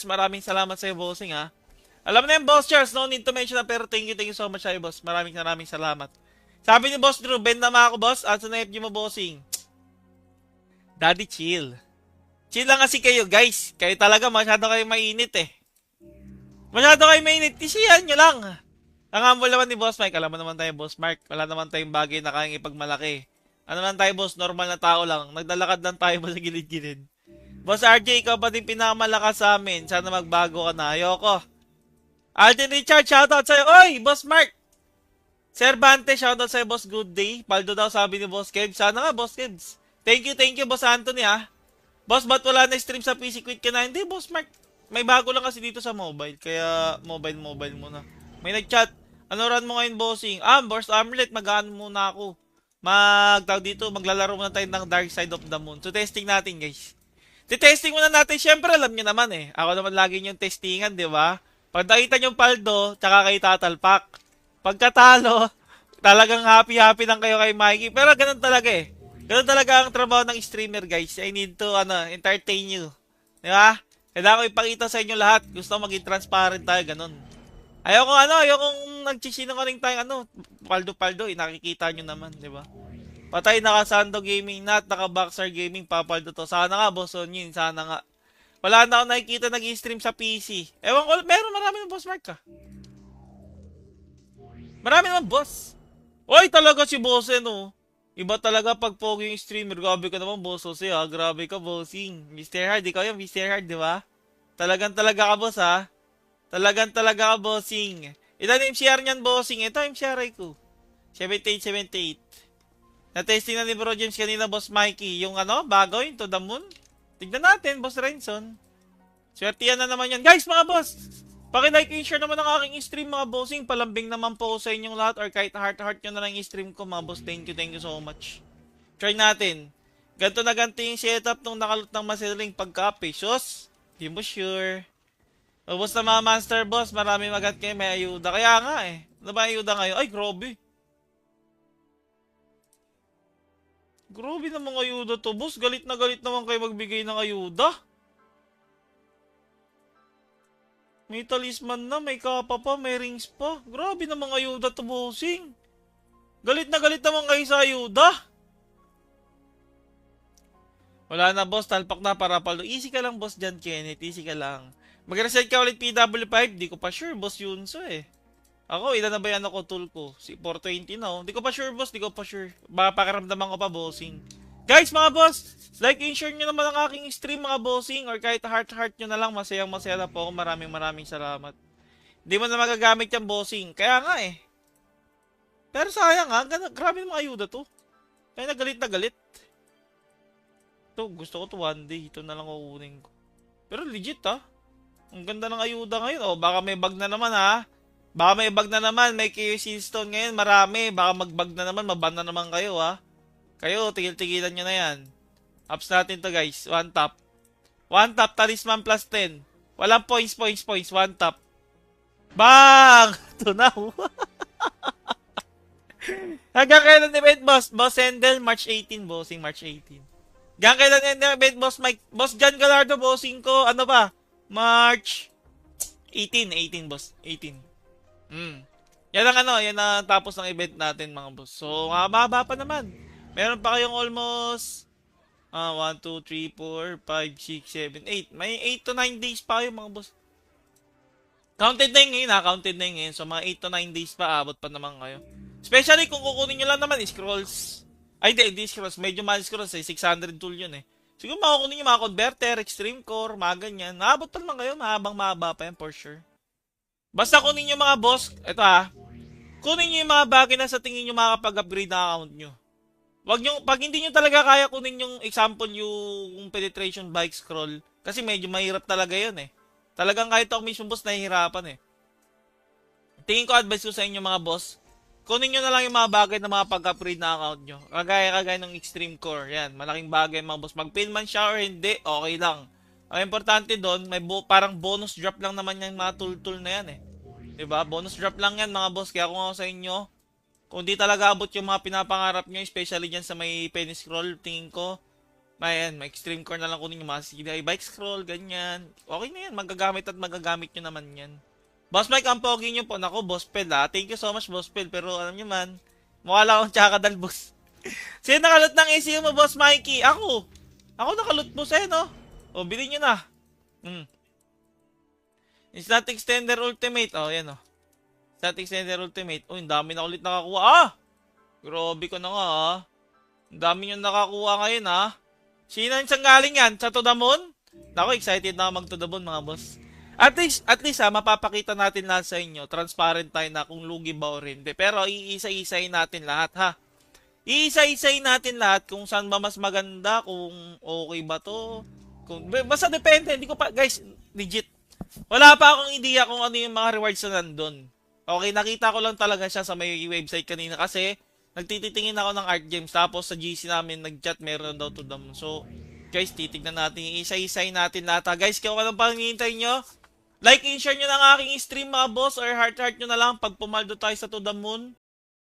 Maraming salamat sa'yo, bossing, ha. Alam mo na yung boss Charles, no need to mention na, pero thank you so much sa'yo, boss. Maraming salamat. Sabi ni Boss Drew, bend naman ako, boss. At sa FG mo, bossing. Daddy, chill. Chill lang kasi kayo, guys. Kayo talaga, masyado kayo mainit, eh. Masyado kayo mainit. Tisiyan nyo lang. Ang humble naman ni Boss Mike. Alam mo naman tayo, Boss Mark. Wala naman tayong bagay na kayang ipagmalaki. Ano naman tayo, boss? Normal na tao lang. Naglalakad lang tayo sa gilid-gilid. Boss RJ, ikaw pa din pinakamalakas sa amin. Sana magbago ka na. Ayoko. Alden Richard, shoutout sa'yo. Oy, Boss Mark. Cervantes, shoutout sa'yo, Boss Good Day. Paldo daw sabi ni Boss Kev. Sana nga, Boss Kevs. Thank you, Boss Anthony, ha. Boss, ba't wala na stream sa PC? Quit ka na. Hindi, Boss Mark. May bago lang kasi dito sa mobile. Kaya, mobile muna. May nag-chat. Ano run mo ngayon, bossing? Boss Armlet, mag-ano muna ako. Tawag dito, maglalaro muna tayo ng Dark Side of the Moon. So, testing natin, guys. Testing muna natin. Siyempre, alam nyo naman eh. Ako naman lagi yung testingan, di ba? Pag nakita nyo paldo, tsaka kayo tatalpak. Pagkatalo, talagang happy lang kayo kay Mikey. Pero ganun talaga eh. Ganun talaga ang trabaho ng streamer, guys. I need to, entertain you. Di ba? Kailangan ko ipakita sa inyo lahat. Gusto ko maging transparent tayo, ganun. Ayokong nagsisinungaling tayong paldo-paldo, nakikita nyo naman, di ba? Patay naka-Sando Gaming, naka-Boxer Gaming, papaldo to. Sana nga, boss Onyin, sana nga. Wala na ako nakikita nag-stream sa PC. Ewan ko, marami ng boss Mark ka. Marami naman, boss. Oy, talaga si boss, no? Iba talaga pag pogi yung streamer. Grabe ka naman, boss Jose, ha? Grabe ka, bossing. Mr. Hard, ikaw yung Mr. Hard, di ba? Talagang talaga ka, boss, ha? Talagang talaga ka, bossing. Ilan yung MCR niyan, bossing? Ito, MCR ko. 78. Na-testing na ni Bro James kanina, Boss Mikey. Yung bago, yung To The Moon. Tignan natin, Boss Renson. Swertiyan na naman yan. Guys, mga boss! Paki-like and share naman ang aking stream, mga bossing. Palambing naman po sa inyong lahat. Or kahit heart nyo na lang yung stream ko, mga boss. Thank you so much. Try natin. Ganto na ganto yung setup nung nakalot ng masiling pagka-ape. Sus, di mo sure. Ubus na mga monster boss, marami magat kayo, may ayuda. Kaya nga eh. Ano ba ayuda ngayon? Ay, grabe. Grabe namang ayuda to, boss. Galit na galit naman kayo magbigay ng ayuda. May talisman na, may kapa pa, may rings pa. Grabe namang ayuda to, bossing. Galit na galit naman kayo sa ayuda. Wala na, boss. Talpak na para paldo. Easy ka lang, boss John Kenneth. Easy ka lang. Mag-reset ka ulit PW5. Di ko pa sure, boss Yunso eh. Ako, ilan na ba yan ako tool ko? Si 420 na, oh. Di ko pa sure, boss. Di ko pa sure. Baka pakiramdaman ko pa, bossing. Guys, mga boss, like and share nyo naman ang aking stream, mga bossing. Or kahit heart nyo na lang, masaya na po ako. Maraming salamat. Di mo na magagamit yan, bossing. Kaya nga eh. Pero sayang ha, grabe ng mga ayuda to. Kaya na galit. Ito, gusto ko to one day. Ito na lang kukunin ko. Pero legit ha. Ang ganda ng ayuda ngayon. Oh, baka may bag na naman ha. Baka may bag na naman. May KC Stone ngayon. Marami. Baka mag-bag na naman. Maban na naman kayo ha. Kayo, tigil-tigilan nyo na yan. Ups natin to guys. One tap. One tap. Talisman plus 10. Walang points. One tap. Bang! Ito na. Hanggang kailan event, boss? Boss Endel, March 18. Bossing, March 18. Hanggang kailan event, boss Mike? Boss John Gallardo, bossing ko. Ano ba? March 18, boss. 18. Yan ang tapos ng event natin, mga boss. So, mababa pa naman. Meron pa kayong almost 1, 2, 3, 4, 5, 6, 7, 8. May 8 to 9 days pa kayo, mga boss. Counted na yun ngayon. So, mga 8 to 9 days pa, abot pa naman kayo. Especially kung kukunin nyo lang naman, scrolls. Ay, hindi scrolls. Medyo mahal scrolls eh. 600 tool yun eh. Siguro makukunin nyo mga converter, extreme core, mga ganyan. Naabot pa naman kayo, mahaba pa yan for sure. Basta kunin nyo mga boss, eto kunin nyo yung mga bagay na sa tingin nyo makakapag-upgrade na account nyo. Pag hindi nyo talaga kaya kunin yung example yung penetration bike scroll, kasi medyo mahirap talaga yun eh. Talagang kahit ako mismo boss, nahihirapan eh. Tingin ko advice ko sa inyo mga boss, kunin nyo na lang yung mga bagay na makapag-upgrade na account nyo. Kagaya ng Extreme Core. Yan, malaking bagay mga boss. Mag-pin man siya or hindi, okay lang. Ang importante doon, may parang bonus drop lang naman yung mga tool na yan eh. Diba? Bonus drop lang yan mga boss. Kaya kung ako sa inyo, kung di talaga abot yung mga pinapangarap nyo, especially dyan sa may penny scroll, tingin ko, May extreme core na lang kunin yung mga CDI bike scroll, ganyan. Okay na yan, magagamit at magagamit nyo naman yan. Boss Mike, ang pogi nyo po. Naku, Boss Pel ha. Thank you so much, Boss Pel. Pero alam nyo man, mukha lang akong tsaka dalbos. Sino nakalot ng ACU mo, Boss Mikey? Ako. Ako nakalot mo sa'yo, no? O, bilhin nyo na. Stat Extender Ultimate. Oh, yan o. Stat Extender Ultimate. Oh, ang dami na ulit nakakuha. Ah! Grabe ko na nga, ah. Ang dami nyo nakakuha ngayon, ah. Sino yung saan galing yan? Sa To The Moon? Naku, excited na ako mag To The Moon, mga boss. At least mapapakita natin lahat sa inyo. Transparent tayo na kung lugi ba o hindi. Pero iisa-isayin natin lahat, ha? Iisa-isayin natin lahat kung saan ba mas maganda, kung okay ba to. Basta depende. Hindi ko pa, guys, legit. Wala pa akong idea kung ano yung mga rewards na nandun. Okay, nakita ko lang talaga siya sa may website kanina kasi nagtititingin ako ng art games tapos sa GC namin nag-chat meron daw to them. So, guys, titignan natin. Isa-isay natin lahat. Guys, kung anong panghihintay nyo, like and share nyo ng aking stream mga boss or heart nyo na lang pag pumaldo tayo sa To The Moon.